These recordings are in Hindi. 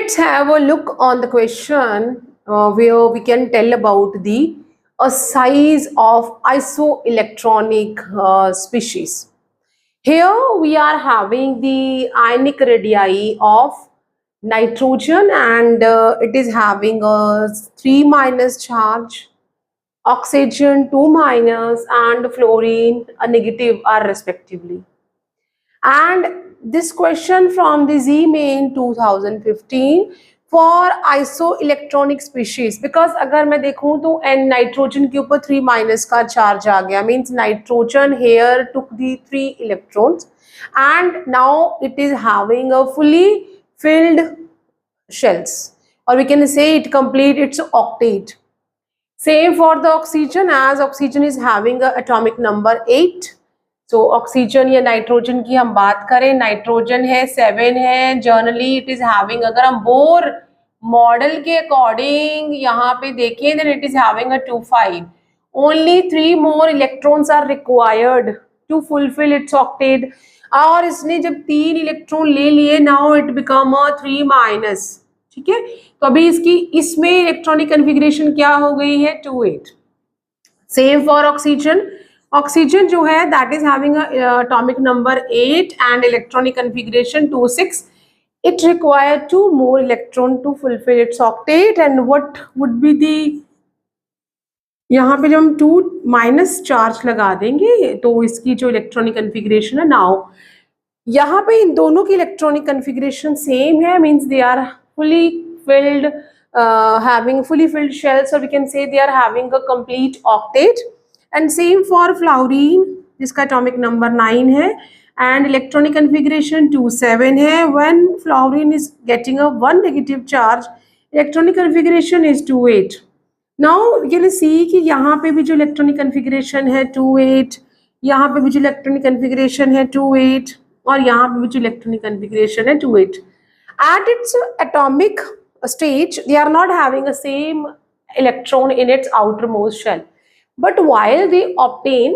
Let's have a look on the question where we can tell about the size of isoelectronic species. Here we are having the ionic radii of nitrogen, and it is having a 3 minus charge, oxygen 2 minus, and fluorine a negative are respectively. And this question from the Z-Main 2015 for isoelectronic species, because अगर मैं देखूं तो n नाइट्रोजन के ऊपर 3 माइनस का चार्ज आ गया, means nitrogen here took the 3 electrons and now it is having a fully filled shells, or we can say it complete its octet. Same for the oxygen, as oxygen is having a atomic number 8. So oxygen या नाइट्रोजन की हम बात करें, नाइट्रोजन है 7 है, जर्नली इट इज हैविंग, अगर हम बोर मॉडल के अकॉर्डिंग यहाँ पे देखें then it is having a 2 5. Only 3 more electrons are required to fulfil its octet, और इसने जब 3 इलेक्ट्रॉन ले लिए now it become a 3 minus. ठीक है, तो अभी इसकी इसमें इलेक्ट्रॉनिक कन्फिग्रेशन क्या हो गई है 2 8. सेम फॉर ऑक्सीजन, ऑक्सीजन जो है that is having atomic number 8 and electronic configuration 2 6. It require 2 more electron to fulfil its octet, and what would be the, यहाँ पे जब हम 2 माइनस चार्ज लगा देंगे तो इसकी जो इलेक्ट्रॉनिक कन्फिग्रेशन है नाउ यहाँ पे इन दोनों की इलेक्ट्रॉनिक कन्फिग्रेशन सेम है, means they are fully filled, having fully filled shells, or we can say they are having a complete octet. And same for fluorine, जिसका atomic number 9 है and electronic configuration 2 7 है. When fluorine is getting a 1 negative charge, electronic configuration is 2 8. Now you can see कि यहाँ पे भी जो electronic configuration है 2 8, यहाँ पे भी जो electronic configuration है 2 8, और यहाँ पे भी जो electronic configuration है 2 8. At its atomic stage, they are not having the same electron in its outermost shell. But while they obtain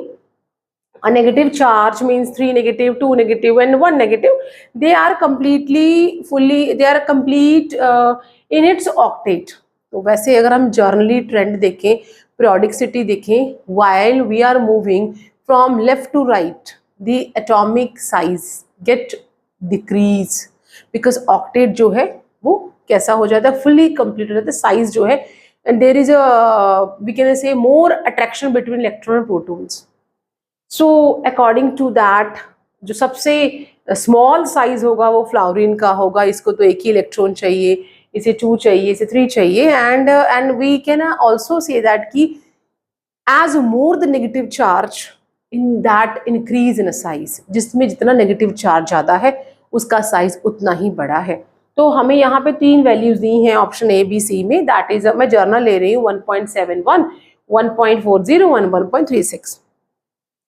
a negative charge, means 3 negative, 2 negative and 1 negative, they are completely fully, they are complete in its octet. तो वैसे अगर हम जर्नली ट्रेंड देखें, periodicity देखें, while we are moving from left to right, the atomic size get decrease because octet जो है वो कैसा हो जाता है, fully complete हो जाता है, साइज जो है, and there is a, we can say, more attraction between electron and protons. So according to that, जो सबसे small size होगा वो फ्लोरीन का होगा, इसको तो एक ही इलेक्ट्रॉन चाहिए, इसे 2 चाहिए, इसे 3 चाहिए, and we can also say that कि as more the negative charge in that increase in a size, जिसमें जितना negative charge ज़्यादा है उसका साइज उतना ही बड़ा है. तो हमें यहाँ पे 3 वैल्यूज दी हैं ऑप्शन ए बी सी में, दैट इज, मैं जर्नल ले रही हूँ 1.71, 1.40 और 1.36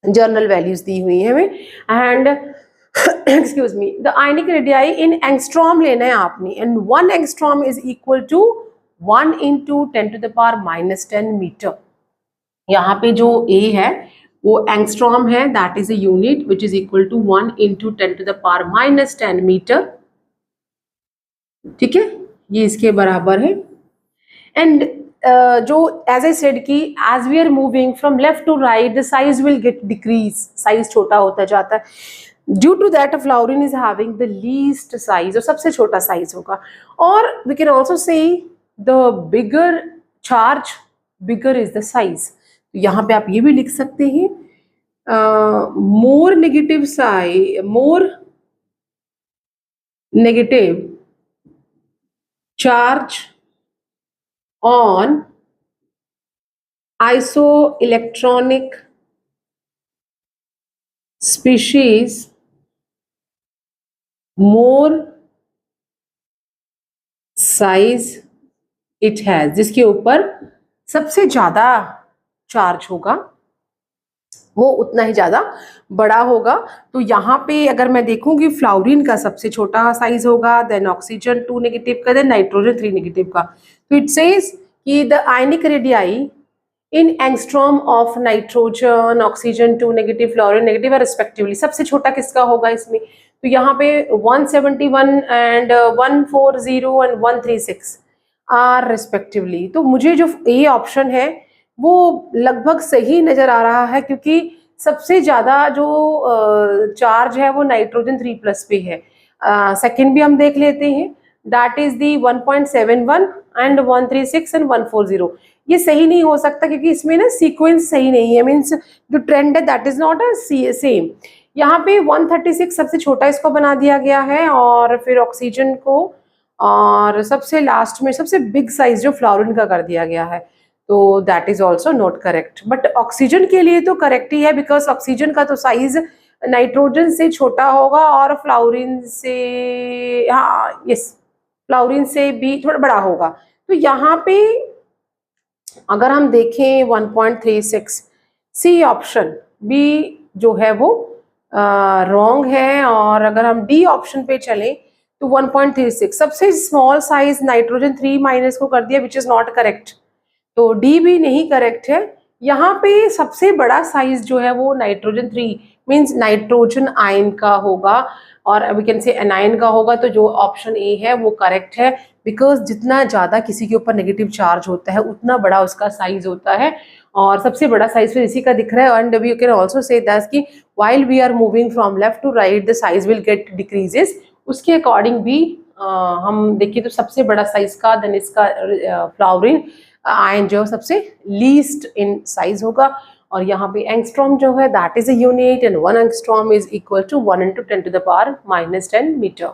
जर्नल वैल्यूज दी हुई हैं हमें. And excuse me, the ionic radii in angstrom लेना है आपने, and 1 angstrom is equal to 1 into 10 to the power minus 10 metre. यहाँ पे जो ए है वो एंगस्ट्रॉम है, that is a unit which is equal to 1 into 10 to the power minus 10 metre. ठीक है, ये इसके बराबर है. एंड जो एज आई सेड कि as we are moving from left to right the size will get decrease, size छोटा होता जाता है. Due to that fluorine is having the least size, और सबसे छोटा साइज होगा. और we can also say the bigger charge bigger is the size. तो यहाँ पे आप ये भी लिख सकते हैं more negative size, more negative charge on isoelectronic species, more size it has, जिसके ऊपर सबसे ज्यादा चार्ज होगा वो उतना ही ज्यादा बड़ा होगा. तो यहाँ पे अगर मैं देखूंगी फ्लोरीन का सबसे छोटा साइज होगा, देन ऑक्सीजन 2 नेगेटिव का, देन नाइट्रोजन 3 नेगेटिव का. तो इट सेज कि the ionic radii in angstrom of nitrogen, oxygen 2 negative, fluorine negative respectively, सबसे छोटा किसका होगा इसमें, तो यहाँ पे 171 एंड 140 एंड 136 आर रिस्पेक्टिवली। तो मुझे जो ए ऑप्शन है वो लगभग सही नजर आ रहा है, क्योंकि सबसे ज्यादा जो चार्ज है वो नाइट्रोजन 3+ पे है। सेकंड भी हम देख लेते हैं, that is the 1.71 and 136 and 140। ये सही नहीं हो सकता क्योंकि इसमें ना सीक्वेंस सही नहीं है, मीन्स जो ट्रेंड है that is not a same. यहाँ पे 136 सबसे छोटा इसको बना दिया गया है, और फिर ऑक्सीजन को और सबसे लास्ट में सबसे बिग साइज जो फ्लोरीन का कर दिया गया है, तो that is also not correct. But oxygen के लिए तो करेक्ट ही है, बिकॉज ऑक्सीजन का तो साइज नाइट्रोजन से छोटा होगा और फ्लोरीन से, हाँ यस, फ्लोरीन से भी थोड़ा बड़ा होगा। तो यहाँ पे अगर हम देखें 1.36, सी ऑप्शन बी जो है वो रॉन्ग है। और अगर हम डी ऑप्शन पे चलें तो 1.36 सबसे स्मॉल साइज नाइट्रोजन 3- को कर दिया, विच इज नॉट करेक्ट। तो डी भी नहीं करेक्ट है। यहाँ पे सबसे बड़ा साइज जो है वो नाइट्रोजन 3 मीन्स नाइट्रोजन आयन का होगा, और वी कैन से एनायन का होगा। तो जो ऑप्शन ए है वो करेक्ट है, बिकॉज जितना ज़्यादा किसी के ऊपर नेगेटिव चार्ज होता है उतना बड़ा उसका साइज होता है, और सबसे बड़ा साइज फिर इसी का दिख रहा है। And we can also say that कि while we are moving from left to right the size will get decreases. उसके अकॉर्डिंग भी हम देखिए तो सबसे बड़ा साइज का देन इसका फ्लोरीन आयन जो सबसे लीस्ट इन साइज होगा। और यहाँ पे एंगस्ट्रॉम जो है that is a unit, and 1 angstrom is equal to 1 × 10⁻⁻10 metre.